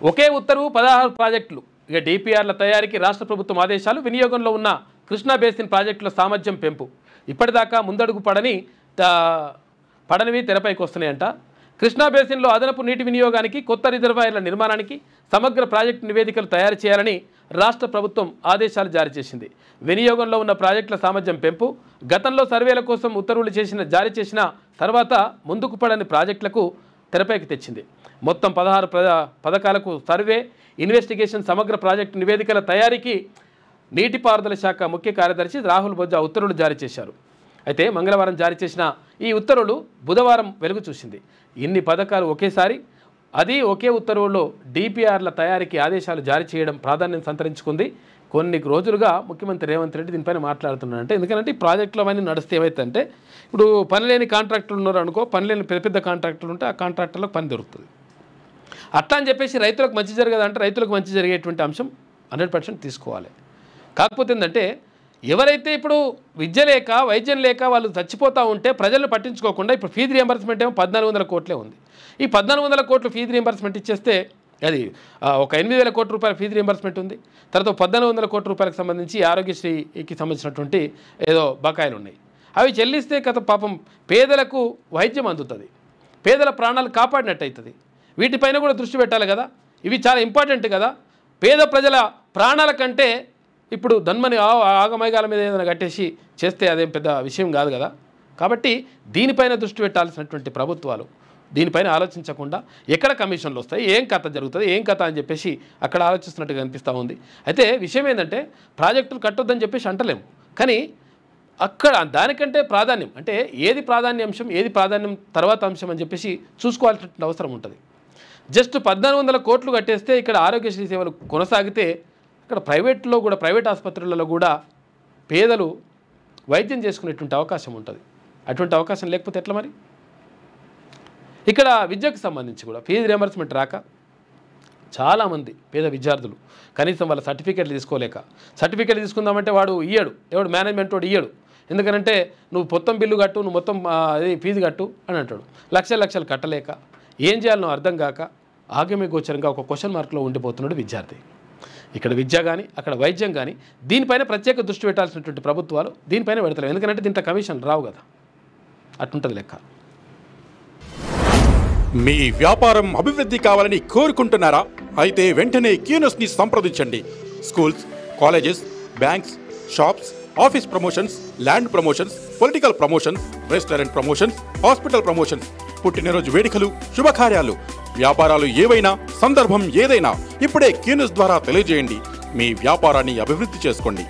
ఒకే ఉత్తర్వు 16 ప్రాజెక్టులు. ఇక డిపిఆర్ల తయారీకి రాష్ట్ర ప్రభుత్వం ఆదేశాలు. వినియోగంలో ఉన్న కృష్ణా బేసిన్ ప్రాజెక్టుల సామర్థ్యం పెంపు. ఇప్పటిదాకా ముందడుగు పడనివి తెరపైకి వస్తున్నాయంట. కృష్ణా బేసిన్లో అదనపు నీటి వినియోగానికి, కొత్త రిజర్వాయర్ల నిర్మాణానికి సమగ్ర ప్రాజెక్టు నివేదికలు తయారు చేయాలని రాష్ట్ర ప్రభుత్వం ఆదేశాలు జారీ చేసింది. వినియోగంలో ఉన్న ప్రాజెక్టుల సామర్థ్యం పెంపు. గతంలో సర్వేల కోసం ఉత్తర్వులు జారీ చేసిన తర్వాత ముందుకు పడని ప్రాజెక్టులకు తెరపైకి తెచ్చింది. మొత్తం 16 పథకాలకు సర్వే, ఇన్వెస్టిగేషన్, సమగ్ర ప్రాజెక్టు నివేదికల తయారీకి నీటిపారుదల శాఖ ముఖ్య కార్యదర్శి రాహుల్ బొజ్జా ఉత్తర్వులు జారీ చేశారు. అయితే మంగళవారం జారీ చేసిన ఈ ఉత్తర్వులు బుధవారం వెలుగు చూసింది. ఇన్ని పథకాలు ఒకేసారి, అది ఒకే ఉత్తర్వుల్లో డిపిఆర్ల తయారీకి ఆదేశాలు జారీ చేయడం ప్రాధాన్యం సంతరించుకుంది. కొన్ని రోజులుగా ముఖ్యమంత్రి రేవంత్ రెడ్డి దీనిపైన మాట్లాడుతున్నారంటే, ఎందుకంటే ఈ ప్రాజెక్టులు అవన్నీ నడిస్తే ఏమైతుందంటే, ఇప్పుడు పనిలేని కాంట్రాక్టులు ఉన్నారు అనుకో, పనిలేని పెద్ద కాంట్రాక్టులు ఉంటే ఆ కాంట్రాక్టర్లకు పని దొరుకుతుంది. అట్లా అని చెప్పేసి రైతులకు మంచి జరగదంటే, రైతులకు మంచి జరిగేటువంటి అంశం 100% తీసుకోవాలి. కాకపోతే ఏంటంటే, ఎవరైతే ఇప్పుడు విద్య లేక, వైద్యం లేక వాళ్ళు చచ్చిపోతూ ఉంటే ప్రజలను పట్టించుకోకుండా ఇప్పుడు ఫీజు రియంబర్స్మెంట్ ఏమో 1400 కోట్లే ఉంది. ఈ 1400 కోట్లు ఫీజు రియంబర్స్మెంట్ ఇచ్చేస్తే అది ఒక 8000 కోట్ల రూపాయల ఫీజు రియంబర్స్మెంట్ ఉంది. తర్వాత 1400 కోట్ల రూపాయలకు సంబంధించి ఆరోగ్యశ్రీకి సంబంధించినటువంటి ఏదో బకాయిలు ఉన్నాయి. అవి చెల్లిస్తే కథ పాపం పేదలకు వైద్యం అందుతుంది, పేదల ప్రాణాలు కాపాడినట్టు అవుతుంది. వీటిపైన కూడా దృష్టి పెట్టాలి కదా. ఇవి చాలా ఇంపార్టెంట్ కదా. పేద ప్రజల ప్రాణాల కంటే ఇప్పుడు ధన్మని ఆగమైగాల మీద ఏదైనా కట్టేసి చేస్తే అదేం పెద్ద విషయం కాదు కదా. కాబట్టి దీనిపైన దృష్టి పెట్టాల్సినటువంటి ప్రభుత్వాలు దీనిపైన ఆలోచించకుండా ఎక్కడ కమిషన్లు వస్తాయి, ఏం కథ జరుగుతుంది, ఏం కథ అని చెప్పేసి అక్కడ ఆలోచిస్తున్నట్టుగా అనిపిస్తూ ఉంది. అయితే విషయం ఏంటంటే, ప్రాజెక్టులు కట్టొద్దని చెప్పేసి అంటలేము, కానీ అక్కడ దానికంటే ప్రాధాన్యం అంటే ఏది ప్రాధాన్య అంశం, ఏది ప్రాధాన్యం తర్వాత అంశం అని చెప్పేసి చూసుకోవాల్సిన అవసరం ఉంటుంది. జస్ట్ 1400 కోట్లు కట్టేస్తే ఇక్కడ ఆరోగ్యశ్రీ సేవలు కొనసాగితే ఇక్కడ ప్రైవేట్లో కూడా, ప్రైవేట్ ఆసుపత్రులలో కూడా పేదలు వైద్యం చేసుకునేటువంటి అవకాశం ఉంటుంది. అటువంటి అవకాశం లేకపోతే ఎట్లా మరి? ఇక్కడ విద్యకు సంబంధించి కూడా ఫీజు రియంబర్స్మెంట్ రాక చాలామంది పేద విద్యార్థులు కనీసం వాళ్ళ సర్టిఫికేట్లు తీసుకోలేక, సర్టిఫికేట్ తీసుకుందామంటే వాడు ఇయ్యడు, ఎవడు మేనేజ్మెంట్ వాడు ఇయ్యడు. ఎందుకంటే నువ్వు మొత్తం బిల్లు కట్టు, నువ్వు మొత్తం ఫీజు కట్టు అని అంటాడు. లక్షలు కట్టలేక ఏం చేయాలనో అర్థం కాక ఆగమ్య గోచరంగా ఒక క్వశ్చన్ మార్క్లో ఉండిపోతున్నాడు విద్యార్థి. ఇక్కడ విద్య కానీ, అక్కడ వైద్యం కానీ దీనిపైన ప్రత్యేక దృష్టి పెట్టాల్సినటువంటి ప్రభుత్వాలు దీనిపైన పెడతలేవు. ఎందుకంటే దీంట్లో కమిషన్ రావు కదా, అట్టుంటుంది లెక్క. మీ వ్యాపారం అభివృద్ధి కావాలని కోరుకుంటున్నారా? అయితే వెంటనే క్యూనస్ని సంప్రదించండి. Schools, colleges, banks, shops, office promotions, land promotions, political promotions, restaurant promotions, hospital promotions, పుట్టినరోజు వేడుకలు, శుభకార్యాలు, వ్యాపారాలు ఏవైనా, సందర్భం ఏదైనా ఇప్పుడే క్యూనస్ ద్వారా తెలియజేయండి. మీ వ్యాపారాన్ని అభివృద్ధి చేసుకోండి.